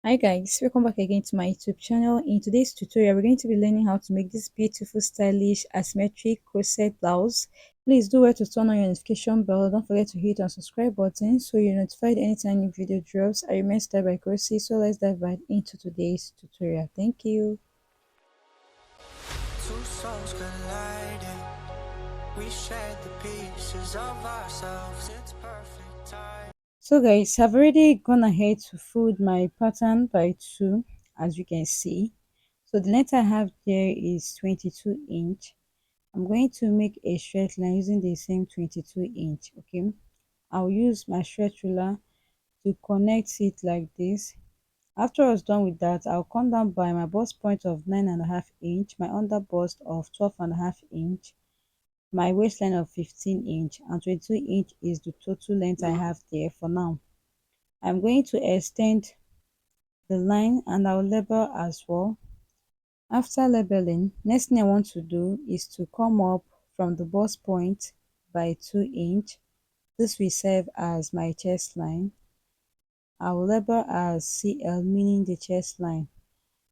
Hi guys, welcome back again to my YouTube channel. In today's tutorial, we're going to be learning how to make this beautiful, stylish, asymmetric corset blouse. Please do well to turn on your notification bell. Don't forget to hit on subscribe button so you're notified anytime new video drops. I remain style by Corset, so let's dive right into today's tutorial. Thank you. Two souls colliding. We shared the pieces of ourselves. It's perfect time. So guys, I've already gone ahead to fold my pattern by 2, as you can see. So the length I have there is 22 inch. I'm going to make a straight line using the same 22 inch. Okay, I'll use my stretch ruler to connect it like this. After I was done with that, I'll come down by my bust point of 9.5 inch, my under bust of 12.5 inch, my waistline of 15 inch, and 22 inch is the total length I have there for now. I'm going to extend the line and I'll label as well. After labeling, next thing I want to do is to come up from the bust point by 2 inch. This will serve as my chest line. I will label as CL, meaning the chest line.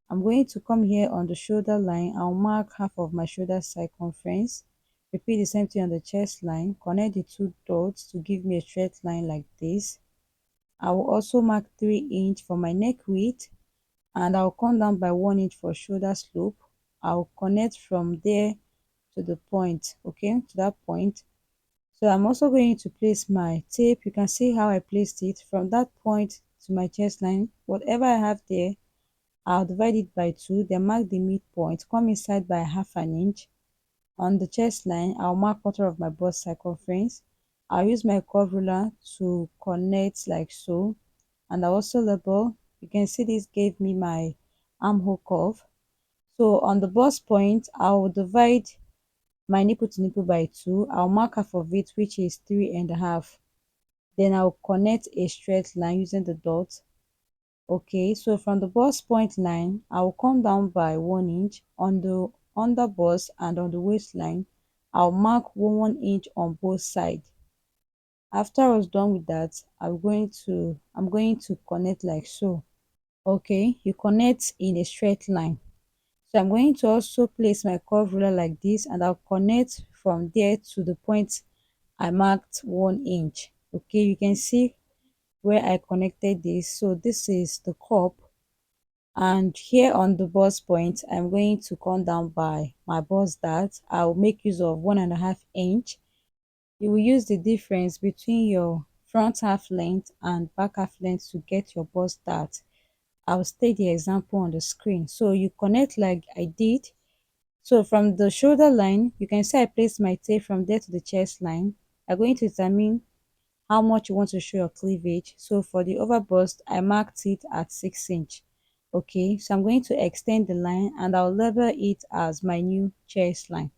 I'm going to come here on the shoulder line. I'll mark half of my shoulder circumference. Repeat the same thing on the chest line. Connect the two dots to give me a straight line like this. I will also mark 3 inch for my neck width, and I'll come down by 1 inch for shoulder slope. I'll connect from there to the point, okay, to that point. So I'm also going to place my tape. You can see how I placed it from that point to my chest line. Whatever I have there, I'll divide it by 2, then mark the midpoint, come inside by half an inch. On the chest line, I'll mark quarter of my bust circumference. I'll use my curve ruler to connect like so, and I also label. You can see this gave me my armhole curve. So on the bust point, I'll divide my nipple to nipple by 2. I'll mark half of it, which is 3.5. Then I'll connect a straight line using the dot. Okay, so from the bust point line, I'll come down by 1 inch on the under bust, and on the waistline I'll mark 1 inch on both sides. After I was done with that, I'm going to connect like so. Okay, you connect in a straight line. So I'm going to also place my curve ruler like this, and I'll connect from there to the point I marked 1 inch. Okay, you can see where I connected this. So this is the cup, and here on the bust point, I'm going to come down by my bust dart. I'll make use of 1.5 inch. You will use the difference between your front half length and back half length to get your bust dart. I'll state the example on the screen. So you connect like I did. So from the shoulder line, you can see I placed my tape from there to the chest line. I'm going to determine how much you want to show your cleavage. So for the over bust, I marked it at 6 inch. Okay, so I'm going to extend the line and I'll label it as my new chest line.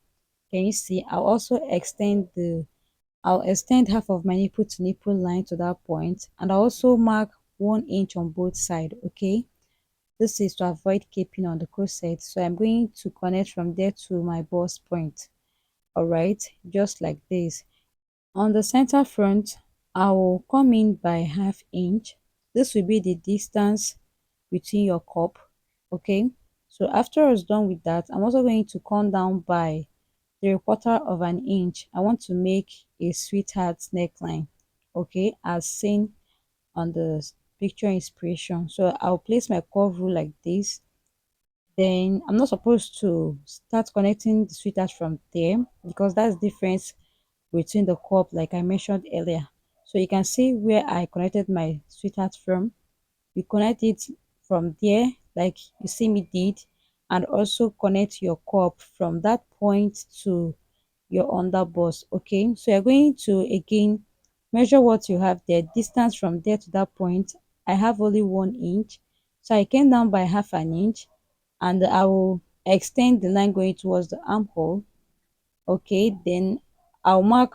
Can you see? I'll extend half of my nipple to nipple line to that point, and I also mark 1 inch on both sides. Okay, this is to avoid caping on the corset. So I'm going to connect from there to my bust point. All right, just like this. On the center front, I will come in by half inch. This will be the distance between your cup. Okay, so after I was done with that, I'm also going to come down by 3/4 of an inch. I want to make a sweetheart neckline, okay, as seen on the picture inspiration. So I'll place my curve rule like this. Then I'm not supposed to start connecting the sweetheart from there, because that's the difference between the cup, like I mentioned earlier. So you can see where I connected my sweetheart from. You connect it from there like you see me did, and also connect your cup from that point to your underbust. Okay, so you're going to again measure what you have there, distance from there to that point. I have only 1 inch, so I came down by half an inch, and I will extend the line going towards the armhole. Okay, then I'll mark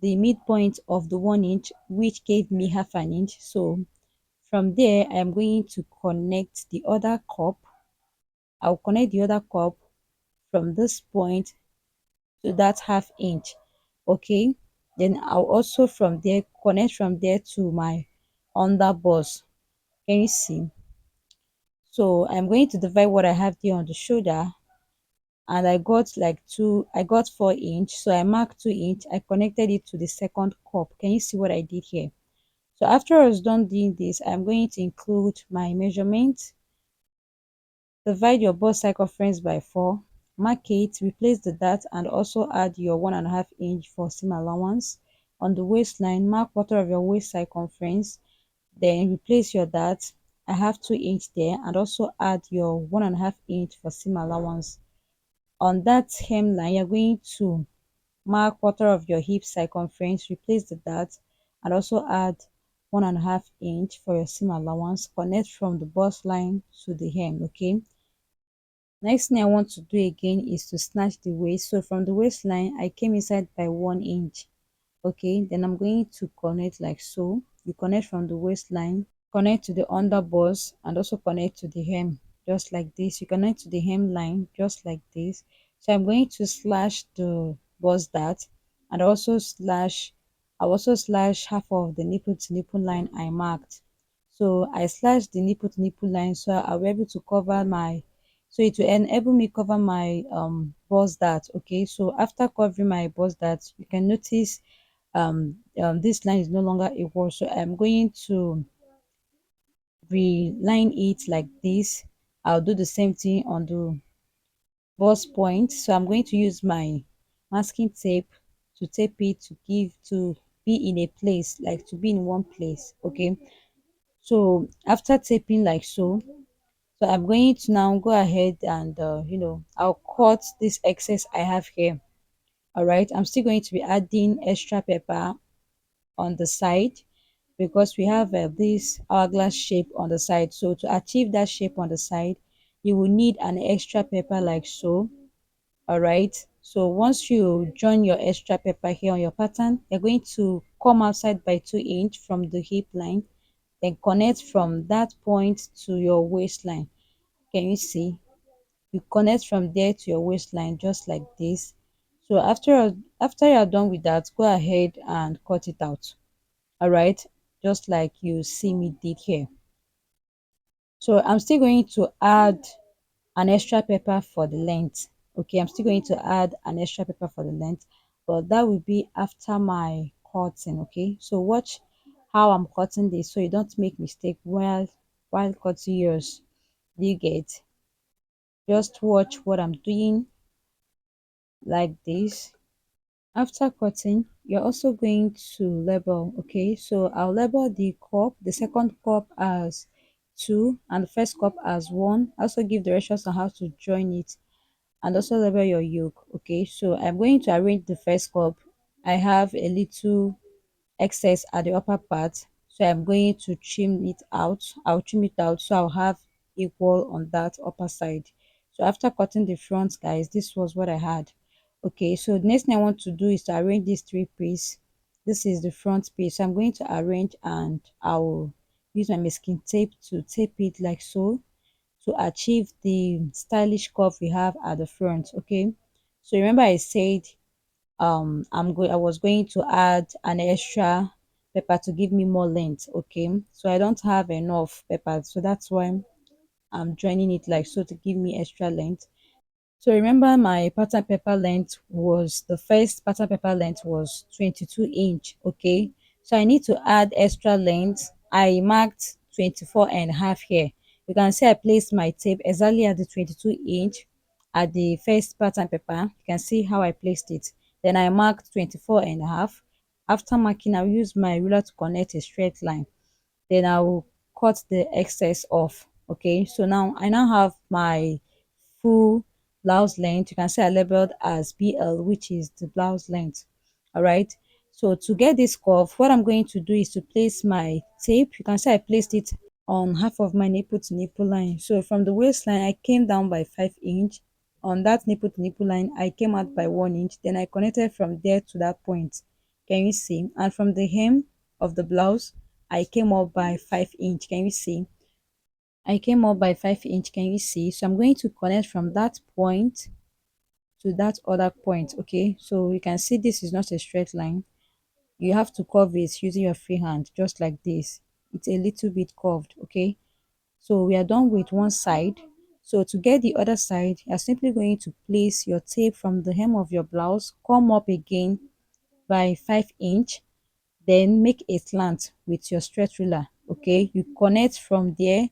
the midpoint of the 1 inch, which gave me half an inch. So from there, I'm going to connect the other cup. I'll connect the other cup from this point to that half inch. Okay, then I'll also from there connect from there to my under bust. Can you see? So I'm going to divide what I have there on the shoulder, and I got 4 inch. So I marked 2 inch. I connected it to the second cup. Can you see what I did here? So after I was done doing this, I'm going to include my measurement. Divide your bust circumference by 4. Mark it, replace the dart, and also add your 1.5 inch for seam allowance. On the waistline, mark quarter of your waist circumference, then replace your dart. I have 2 inch there, and also add your 1.5 inch for seam allowance. On that hemline, you're going to mark quarter of your hip circumference, replace the dart, and also add 1.5 inch for your seam allowance. Connect from the bust line to the hem. Okay. Next thing I want to do again is to snatch the waist. So from the waistline, I came inside by 1 inch. Okay, then I'm going to connect like so. You connect from the waistline, connect to the under bust, and also connect to the hem, just like this. You connect to the hem line, just like this. So I'm going to slash the bust dart, and I also slash half of the nipple to nipple line I marked. So I slashed the nipple to nipple line, so I'll be able to cover my, so it will enable me cover my bust dart. Okay, so after covering my bust dart, you can notice this line is no longer a wall, so I'm going to reline it like this. I'll do the same thing on the bust point. So I'm going to use my masking tape to tape it to give to be in a place, like to be in one place. Okay, so after taping like so, so I'm going to now go ahead and I'll cut this excess I have here. All right, I'm still going to be adding extra pepper on the side, because we have this hourglass shape on the side. So to achieve that shape on the side, you will need an extra pepper like so. All right, so once you join your extra pepper here on your pattern, you're going to come outside by 2 inch from the hip line, then connect from that point to your waistline. Can you see? You connect from there to your waistline, just like this. So after you're done with that, go ahead and cut it out. All right, just like you see me did here. So I'm still going to add an extra pepper for the length. Okay, I'm still going to add an extra pepper for the length, but that will be after my cutting. Okay, so watch how I'm cutting this so you don't make mistake while cutting yours. Do you get? Just watch what I'm doing like this. After cutting, you're also going to label. Okay, so I'll label the cup, the second cup as 2 and the first cup as 1. Also give directions on how to join it, and also label your yoke. Okay, so I'm going to arrange the first cup. I have a little excess at the upper part, so I'm going to trim it out. I'll trim it out so I'll have equal on that upper side. So after cutting the front, guys, this was what I had. Okay, so the next thing I want to do is to arrange these 3 pieces. This is the front piece, so I'm going to arrange, and I'll use my masking tape to tape it like so to achieve the stylish curve we have at the front. Okay, so remember I said I was going to add an extra pepper to give me more length. Okay, so I don't have enough pepper, so that's why I'm joining it like so to give me extra length. So remember my pattern paper length was, the first pattern paper length was 22 inch. Okay, so I need to add extra length. I marked 24 and a half here. You can see I placed my tape exactly at the 22 inch at the first pattern paper. You can see how I placed it. Then I marked 24 and a half. After marking, I'll use my ruler to connect a straight line. Then I will cut the excess off. Okay, so now I now have my full blouse length. You can see I labeled as BL, which is the blouse length. All right, so to get this curve, what I'm going to do is to place my tape. You can see I placed it on half of my nipple to nipple line. So from the waistline, I came down by 5 inch. On that nipple to nipple line, I came out by 1 inch. Then I connected from there to that point. Can you see? And from the hem of the blouse, I came up by 5 inch. Can you see? I came up by 5 inch. Can you see? So I'm going to connect from that point to that other point. Okay, so you can see this is not a straight line. You have to curve it using your free hand, just like this. It's a little bit curved. Okay, So we are done with one side. So to get the other side, you're simply going to place your tape from the hem of your blouse, come up again by 5 inch, then make a slant with your stretch ruler. Okay, you connect from there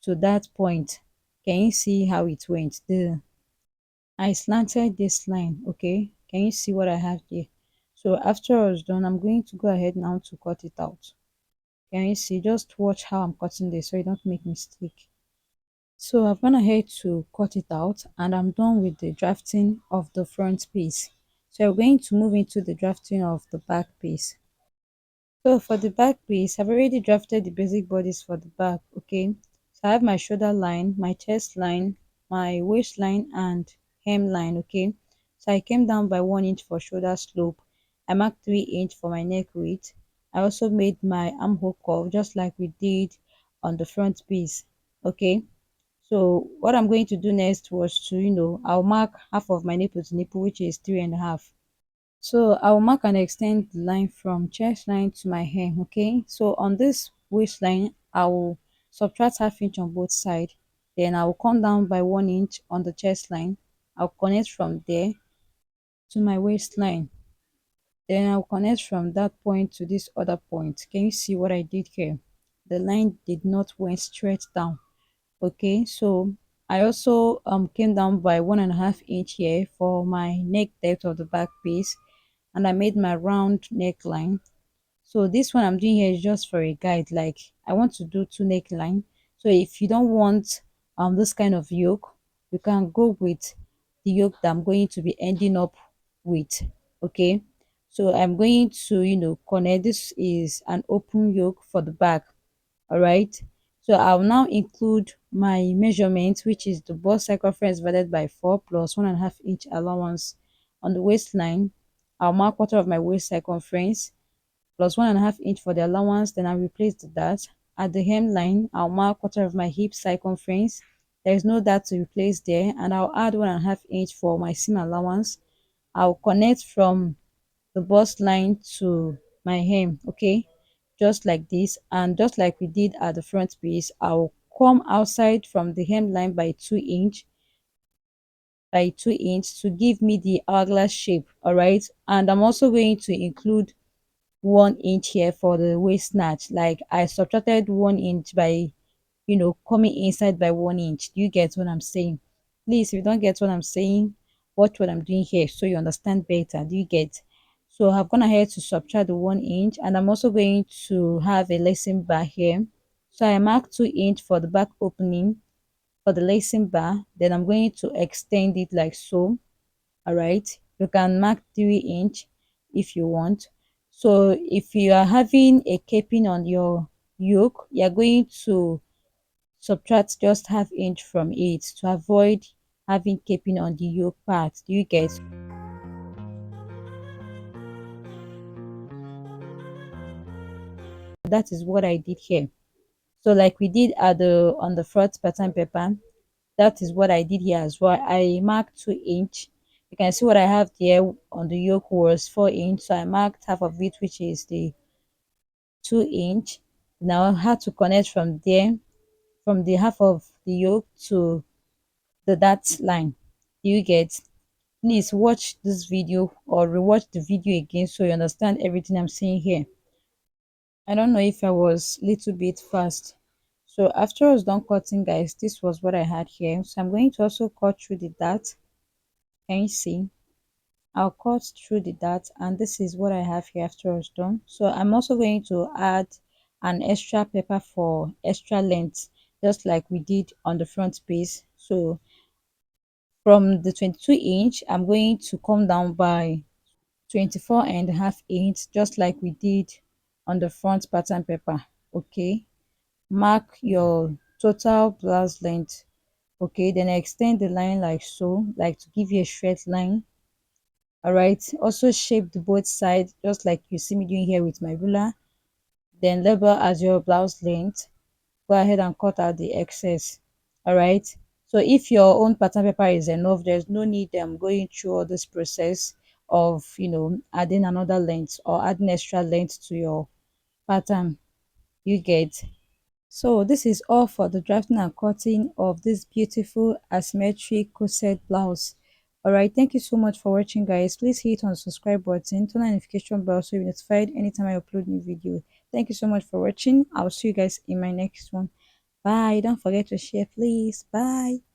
to that point. Can you see how it went? I slanted this line. Okay, can you see what I have there? So after I was done, I'm going to go ahead now to cut it out. Can you see? Just watch how I'm cutting this so you don't make mistake. So I've gone ahead to cut it out and I'm done with the drafting of the front piece. So we're going to move into the drafting of the back piece. So for the back piece, I've already drafted the basic bodies for the back, okay? So I have my shoulder line, my chest line, my waistline and hemline, okay? So I came down by 1 inch for shoulder slope. I marked 3 inch for my neck width. I also made my armhole curve just like we did on the front piece, okay? So what I'm going to do next was to, I'll mark half of my nipple to nipple, which is 3.5. So I'll mark and extend the line from chest line to my hem, okay? So on this waistline, I will subtract ½ inch on both sides. Then I will come down by 1 inch on the chest line. I'll connect from there to my waistline. Then I'll connect from that point to this other point. Can you see what I did here? The line did not went straight down. Okay, so I also came down by 1.5 inch here for my neck depth of the back piece, and I made my round neckline. So this one I'm doing here is just for a guide, like I want to do two neckline. So if you don't want this kind of yoke, you can go with the yoke that I'm going to be ending up with. Okay, so I'm going to connect. This is an open yoke for the back. All right, so I'll now include my measurement, which is the bust circumference divided by 4 plus 1.5 inch allowance. On the waistline, I'll mark quarter of my waist circumference plus 1.5 inch for the allowance. Then I'll replace the dart. At the hemline, I'll mark quarter of my hip circumference. There is no dart to replace there, and I'll add 1.5 inch for my seam allowance. I'll connect from the bust line to my hem, okay, just like this. And just like we did at the front piece, I'll come outside from the hemline by 2 inch to give me the hourglass shape. All right, and I'm also going to include 1 inch here for the waist snatch. Like I subtracted 1 inch by coming inside by 1 inch. Do you get what I'm saying? Please, if you don't get what I'm saying, watch what I'm doing here so you understand better. Do you get? So I've gone ahead to subtract the 1 inch, and I'm also going to have a lacing bar here. So I marked 2 inch for the back opening for the lacing bar. Then I'm going to extend it like so. All right, you can mark 3 inch if you want. So if you are having a caping on your yoke, you're going to subtract just ½ inch from it to avoid having caping on the yoke part. Do you get? That is what I did here. So like we did at the on the front pattern paper, that is what I did here as well. I marked 2 inch. You can see what I have there on the yoke was 4 inch, so I marked half of it, which is the 2 inch. Now I had to connect from there, from the half of the yoke to the dart line. Do you get? Please watch this video or rewatch the video again so you understand everything I'm saying here. I don't know if I was a little bit fast. So after I was done cutting, guys, this was what I had here. So I'm going to also cut through the dart. Can you see? I'll cut through the dart, and this is what I have here after I was done. So I'm also going to add an extra paper for extra length, just like we did on the front piece. So from the 22 inch, I'm going to come down by 24.5 inch, just like we did on the front pattern paper. Okay, mark your total blouse length. Okay, then extend the line like so, like to give you a straight line. All right, also shape the both sides just like you see me doing here with my ruler. Then label as your blouse length. Go ahead and cut out the excess. All right, so if your own pattern paper is enough, there's no need going through all this process of adding another length or adding extra length to your pattern. You get? So this is all for the drafting and cutting of this beautiful asymmetric corset blouse. Alright, thank you so much for watching, guys. Please hit on the subscribe button, turn on notification bell so you'll be notified anytime I upload new video. Thank you so much for watching. I'll see you guys in my next one. Bye. Don't forget to share, please. Bye.